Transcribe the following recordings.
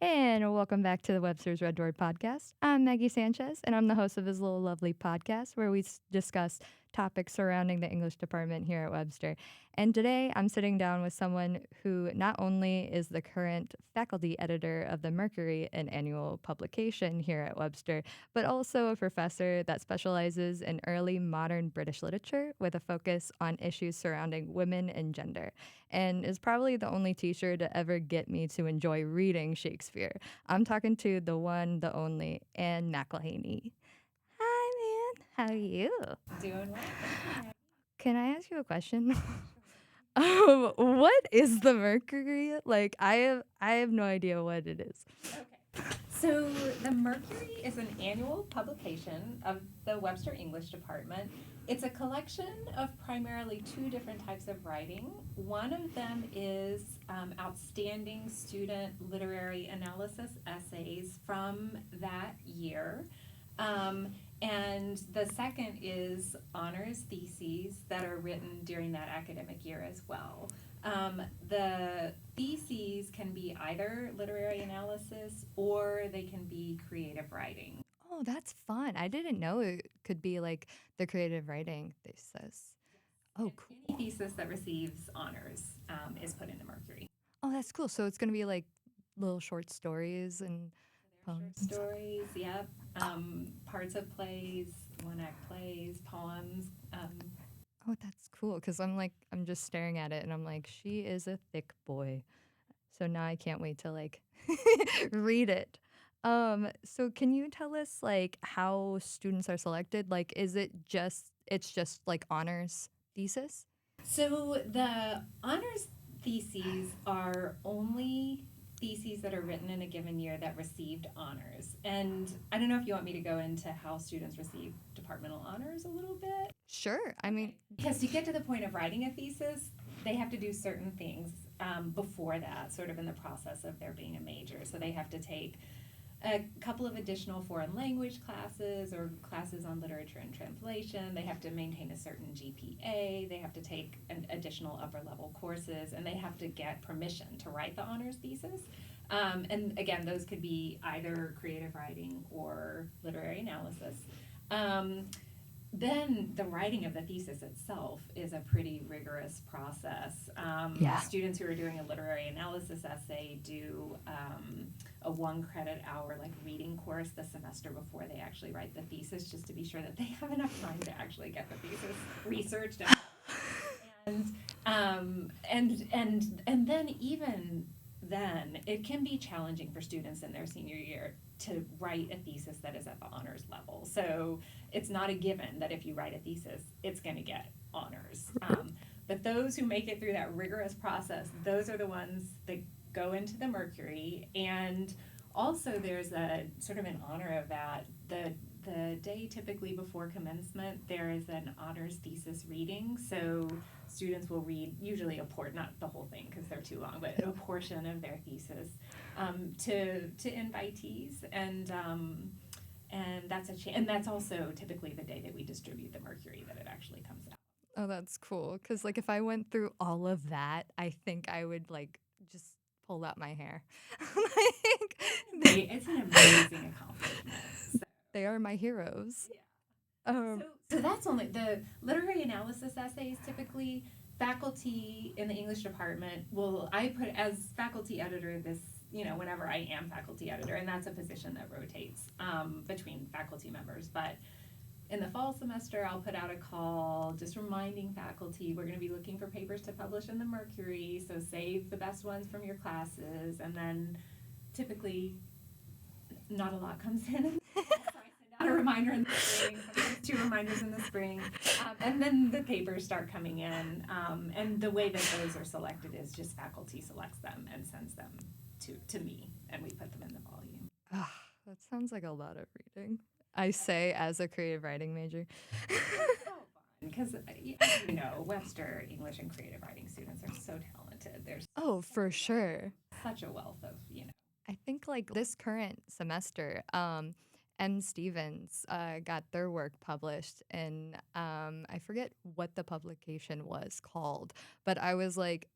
And welcome back to the Webster's Red Door podcast. I'm Maggie Sanchez, and I'm the host of this little lovely podcast where we discuss topics surrounding the English department here at Webster. And today I'm sitting down with someone who not only is the current faculty editor of the Mercury, an annual publication here at Webster, but also a professor that specializes in early modern British literature with a focus on issues surrounding women and gender, and is probably the only teacher to ever get me to enjoy reading Shakespeare. I'm talking to the one, the only, Anne Mcllhaney. Hi, man. How are you? Doing well. Thank you. Can I ask you a question? Sure. What is the Mercury? Like, I have no idea what it is. Okay. So the Mercury is an annual publication of the Webster English Department. It's a collection of primarily two different types of writing. One of them is outstanding student literary analysis essays from that year. And the second is honors theses that are written during that academic year as well. The theses can be either literary analysis or they can be creative writing. Oh, that's fun. I didn't know it could be like the creative writing thesis. Oh, And cool. any thesis that receives honors is put into Mercury. Oh, that's cool. So it's gonna be like little short stories and So they're poems short and stuff. stories, yep, parts of plays, one act plays, poems. Oh, that's cool. Cause I'm just staring at it and I'm like, she is a thick boy. So now I can't wait to like read it. So can you tell us like how students are selected? Like, it's just like honors thesis? So the honors theses are only theses that are written in a given year that received honors. And I don't know if you want me to go into how students receive departmental honors a little bit. Sure. I mean, Okay. Because to get to the point of writing a thesis, they have to do certain things before that, sort of in the process of there being a major. So they have to take a couple of additional foreign language classes or classes on literature and translation. They have to maintain a certain GPA. They have to take an additional upper level courses, and they have to get permission to write the honors thesis. And again, those could be either creative writing or literary analysis. Um, then the writing of the thesis itself is a pretty rigorous process. yeah. Students who are doing a literary analysis essay do a 1 credit hour like reading course the semester before they actually write the thesis, just to be sure that they have enough time to actually get the thesis researched and and then even then it can be challenging for students in their senior year to write a thesis that is at the honors level. So it's not a given that if you write a thesis, it's going to get honors. But those who make it through that rigorous process, those are the ones that go into the Mercury. And also, there's a sort of in honor of that, the day typically before commencement, there is an honors thesis reading. So students will read usually a port, not the whole thing because they're too long, but a portion of their thesis to invitees, and that's and that's also typically the day that we distribute the Mercury that it actually comes out. Oh, that's cool. Cause like if I went through all of that, I think I would like just pull out my hair. Like, It's an amazing accomplishment. So, they are my heroes. yeah. Um, So that's only the literary analysis essays. Typically, faculty in the English department will I put as faculty editor this. Whenever I am faculty editor, and that's a position that rotates between faculty members. But in the fall semester, I'll put out a call just reminding faculty we're going to be looking for papers to publish in the Mercury, so save the best ones from your classes. And then typically, not a lot comes in. So I send out a reminder in the spring, sometimes 2 reminders in the spring, and then the papers start coming in. And the way that those are selected is just faculty selects them and sends them to me, and we put them in the volume. ah, that sounds like a lot of reading. I say as a creative writing major. It's so fun because, Webster English and creative writing students are so talented. There's Oh, for sure. such a wealth of. I think like this current semester, M. Stevens got their work published, and I forget what the publication was called, but I was like,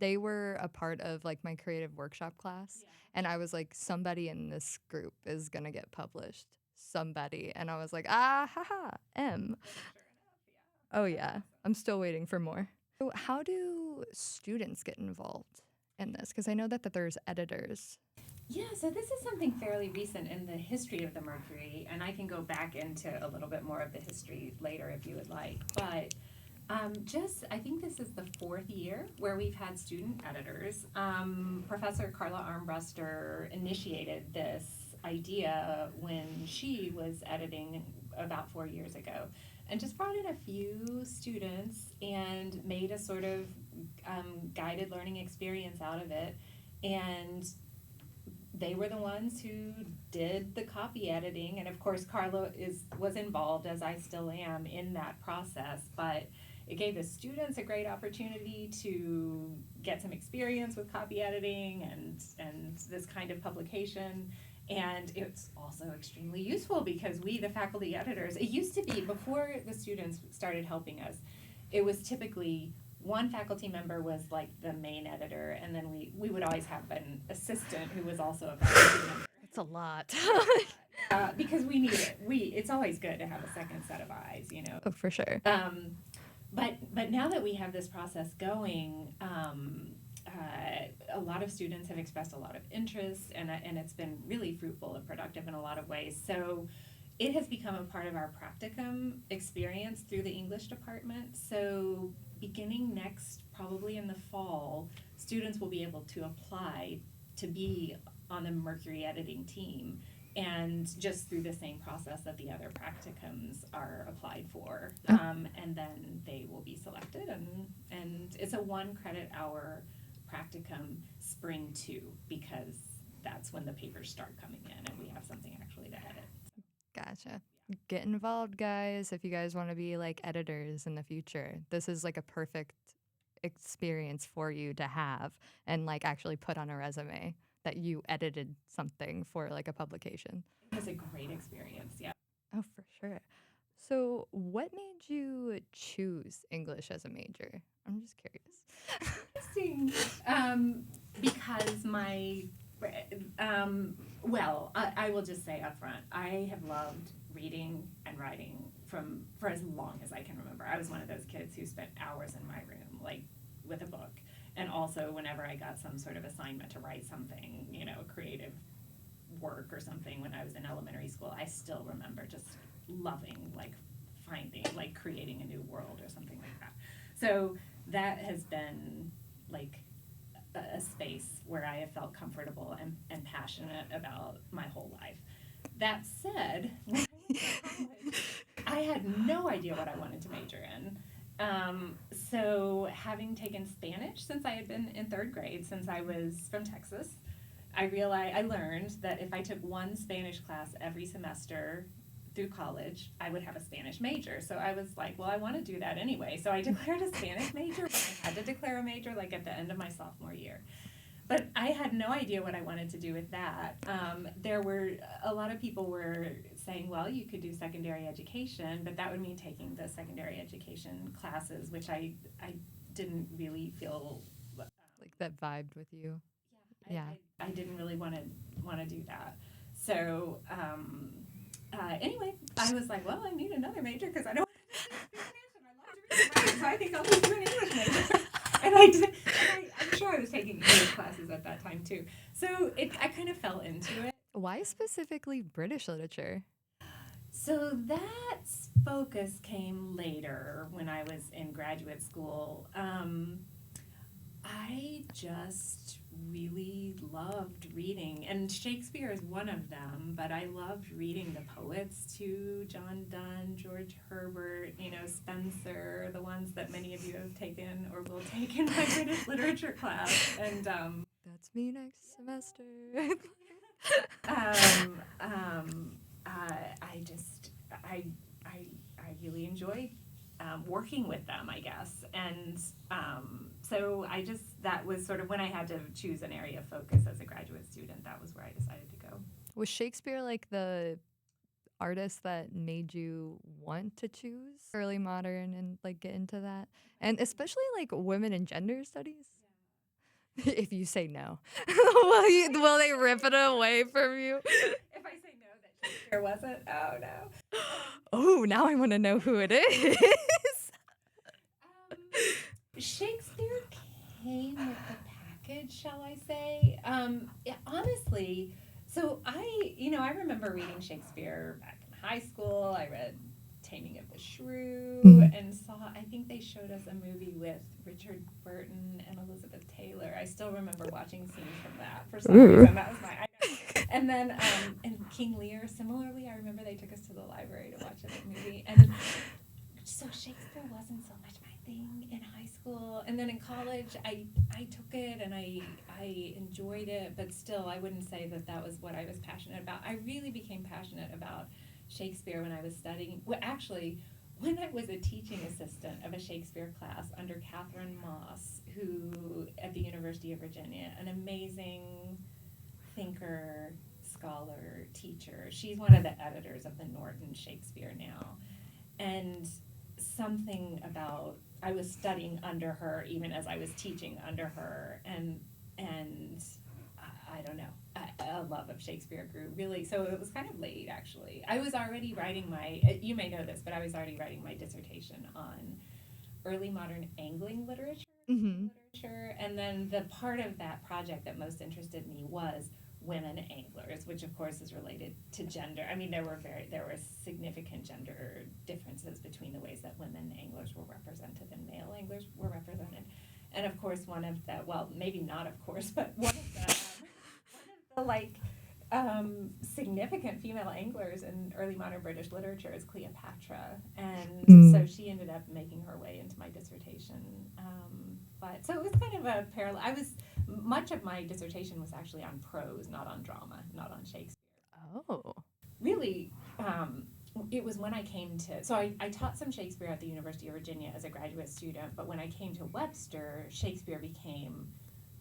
they were a part of like my creative workshop class, Yeah. and I was like, somebody in this group is gonna get published. Somebody. And I was like, ah, haha, M. And sure enough, yeah. Oh, That's yeah. awesome. I'm still waiting for more. So, how do students get involved in this? Because I know that there's editors. Yeah, so this is something fairly recent in the history of the Mercury, and I can go back into a little bit more of the history later if you would like. But I think this is the fourth year where we've had student editors. Professor Carla Armbruster initiated this idea when she was editing about 4 years ago, and just brought in a few students and made a sort of guided learning experience out of it. And they were the ones who did the copy editing, and of course Carla was involved, as I still am, in that process. But it gave the students a great opportunity to get some experience with copy editing and this kind of publication. And it's also extremely useful because we, the faculty editors, it used to be, before the students started helping us, it was typically one faculty member was like the main editor, and then we would always have an assistant who was also a faculty member. That's a lot. Because we need it. It's always good to have a second set of eyes, you know. Oh, for sure. But now that we have this process going, a lot of students have expressed a lot of interest, and it's been really fruitful and productive in a lot of ways. So it has become a part of our practicum experience through the English department. So beginning next, probably in the fall, students will be able to apply to be on the Mercury editing team, and just through the same process that the other practicums are applied for. And then they will be selected, and it's a 1 credit hour practicum spring 2, because that's when the papers start coming in and we have something actually to edit. Gotcha. Get involved, guys, if you guys want to be like editors in the future. This is like a perfect experience for you to have and like actually put on a resume that you edited something for like a publication. It was a great experience, yeah. Oh, for sure. So, what made you choose English as a major? I'm just curious. Interesting. Because I will just say up front, I have loved reading and writing for as long as I can remember. I was one of those kids who spent hours in my room, like with a book. And also whenever I got some sort of assignment to write something, you know, creative work or something when I was in elementary school, I still remember just loving, like, finding, like, creating a new world or something like that. So that has been, like, a space where I have felt comfortable and passionate about my whole life. That said, when I went to college, I had no idea what I wanted to major in. So having taken Spanish since I had been in 3rd grade, since I was from Texas, I learned that if I took 1 Spanish class every semester through college, I would have a Spanish major. So I was like, well, I want to do that anyway. So I declared a Spanish major, but I had to declare a major like at the end of my sophomore year. But I had no idea what I wanted to do with that. There were a lot of people were saying, well, you could do secondary education, but that would mean taking the secondary education classes, which I didn't really feel like that vibed with you. Yeah. I didn't really want to do that. So anyway, I was like, well, I need another major because I don't want to do Spanish and I love to read and write, so I think I'll just do an English major. And I'm sure I was taking English classes at that time too. So I kind of fell into it. Why specifically British literature? So that focus came later when I was in graduate school. I just really loved reading, and Shakespeare is one of them, but I loved reading the poets too, John Donne, George Herbert, you know, Spenser, the ones that many of you have taken or will take in my British literature class. And that's me next semester. I really enjoyed working with them, I guess. And so that was sort of when I had to choose an area of focus as a graduate student, that was where I decided to go. Was Shakespeare like the artist that made you want to choose early modern and like get into that? And especially like women and gender studies? If you say no, will they rip it away from you? If I say no, that Shakespeare wasn't. Oh no. Oh, now I want to know who it is. Shakespeare came with the package, shall I say? Yeah, honestly, so I remember reading Shakespeare back in high school. I read Taming of the Shrew and I think they showed us a movie with Richard Burton and Elizabeth Taylor. I still remember watching scenes from that for some reason. That was I know. And then, and King Lear, similarly, I remember they took us to the library to watch that movie. And so Shakespeare wasn't so much my thing in high school, and then in college I took it and I enjoyed it, but still I wouldn't say that was what I was passionate about. I really became passionate about Shakespeare when I was studying. Well, actually, when I was a teaching assistant of a Shakespeare class under Catherine Moss, who at the University of Virginia, an amazing thinker, scholar, teacher. She's one of the editors of the Norton Shakespeare now, and something about I was studying under her even as I was teaching under her, and I don't know, a love of Shakespeare grew really. So it was kind of late, actually. I was already writing you may know this, but I was already writing my dissertation on early modern angling literature. And then the part of that project that most interested me was women anglers, which of course is related to gender. I mean, there were significant gender differences between the ways that women anglers were represented and male anglers were represented. And of course, one of the, well, maybe not of course, but one of the significant female anglers in early modern British literature is Cleopatra, and so she ended up making her way into my dissertation. But so it was kind of a parallel. Much of my dissertation was actually on prose, not on drama, not on Shakespeare. Oh. Really, it was when I came to, so I taught some Shakespeare at the University of Virginia as a graduate student, but when I came to Webster, Shakespeare became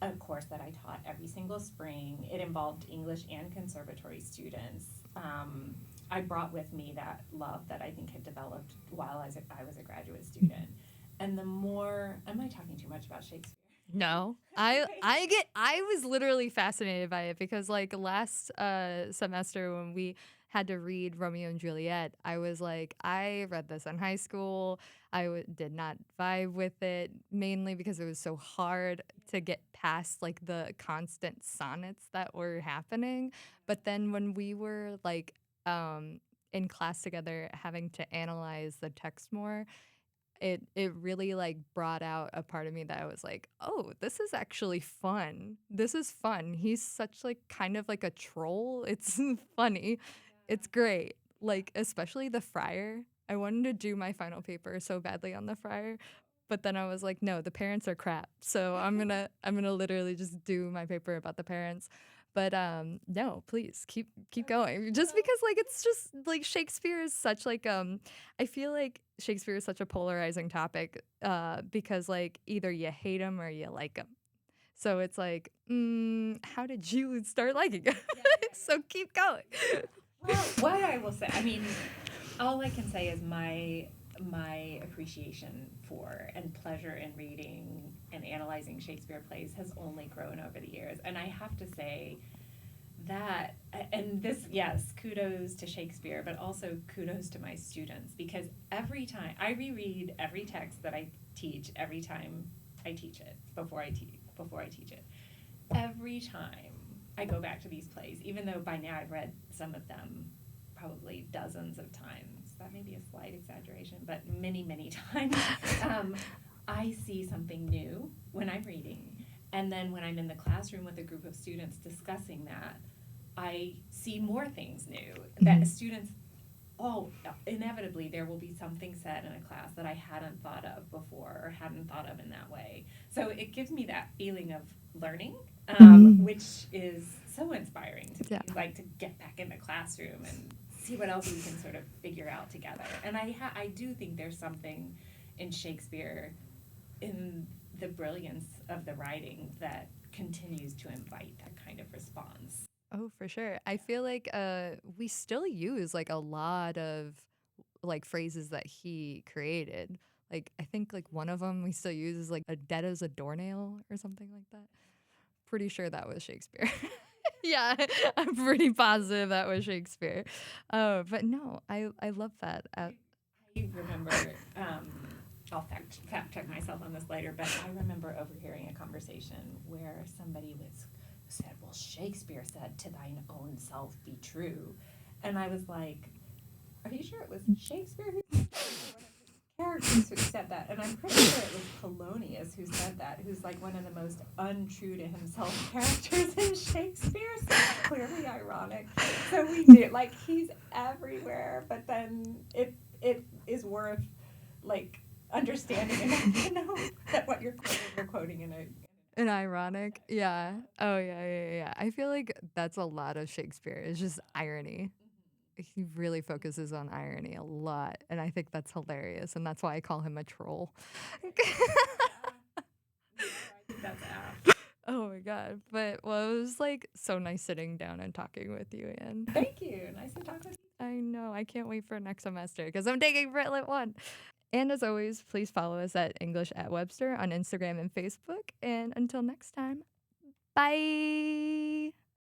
a course that I taught every single spring. It involved English and conservatory students. I brought with me that love that I think had developed while I was a graduate student. And the more, am I talking too much about Shakespeare? No, I was literally fascinated by it because like last semester when we had to read Romeo and Juliet, I was like, I read this in high school. Did not vibe with it, mainly because it was so hard to get past like the constant sonnets that were happening. But then when we were like in class together having to analyze the text more, it really like brought out a part of me that I was like, oh, this is actually fun. This is fun. He's such like kind of like a troll. It's funny. It's great. Like especially the friar. I wanted to do my final paper so badly on the friar, but then I was like, no, the parents are crap. So I'm gonna literally just do my paper about the parents. But no, please keep going. Just because like it's just like Shakespeare is such like I feel like Shakespeare is such a polarizing topic because like either you hate him or you like him. So it's like, how did you start liking him? So keep going. Well, what I will say, I mean, all I can say is my appreciation for and pleasure in reading and analyzing Shakespeare plays has only grown over the years. And I have to say that, and this, yes, kudos to Shakespeare, but also kudos to my students, because every time I reread every text that I teach, every time I teach it, before I teach it, every time I go back to these plays, even though by now I've read some of them probably dozens of times. That may be a slight exaggeration, but many, many times. I see something new when I'm reading. And then when I'm in the classroom with a group of students discussing that, I see more things new. That students, inevitably there will be something said in a class that I hadn't thought of before or hadn't thought of in that way. So it gives me that feeling of learning, which is so inspiring to me, like to get back in the classroom and see what else we can sort of figure out together. And I do think there's something in Shakespeare, in the brilliance of the writing, that continues to invite that kind of response. Oh, for sure. I feel like we still use like a lot of like phrases that he created. Like I think like one of them we still use is like a dead as a doornail or something like that. pretty sure that was Shakespeare. Yeah, I'm pretty positive that was Shakespeare. But no, I love that. I remember, I'll fact check myself on this later, but I remember overhearing a conversation where somebody said, well, Shakespeare said, to thine own self be true. And I was like, are you sure it was Shakespeare who said that? Or one of his characters who said that? And I'm pretty sure it was Polonius who said that, who's like one of the most untrue to himself characters in Shakespeare. So it's clearly ironic. So we do, like, he's everywhere, but then it is worth, like, understanding enough to know that what you're quoting in a. An ironic, yeah. Oh yeah. I feel like that's a lot of Shakespeare. It's just irony. He really focuses on irony a lot, and I think that's hilarious, and that's why I call him a troll. I think that's apt. Oh my god. But well, it was like so nice sitting down and talking with you, Anne. Thank you. Nice to talk with you. I know. I can't wait for next semester because I'm taking Britlet 1. And as always, please follow us at English at Webster on Instagram and Facebook. And until next time, bye.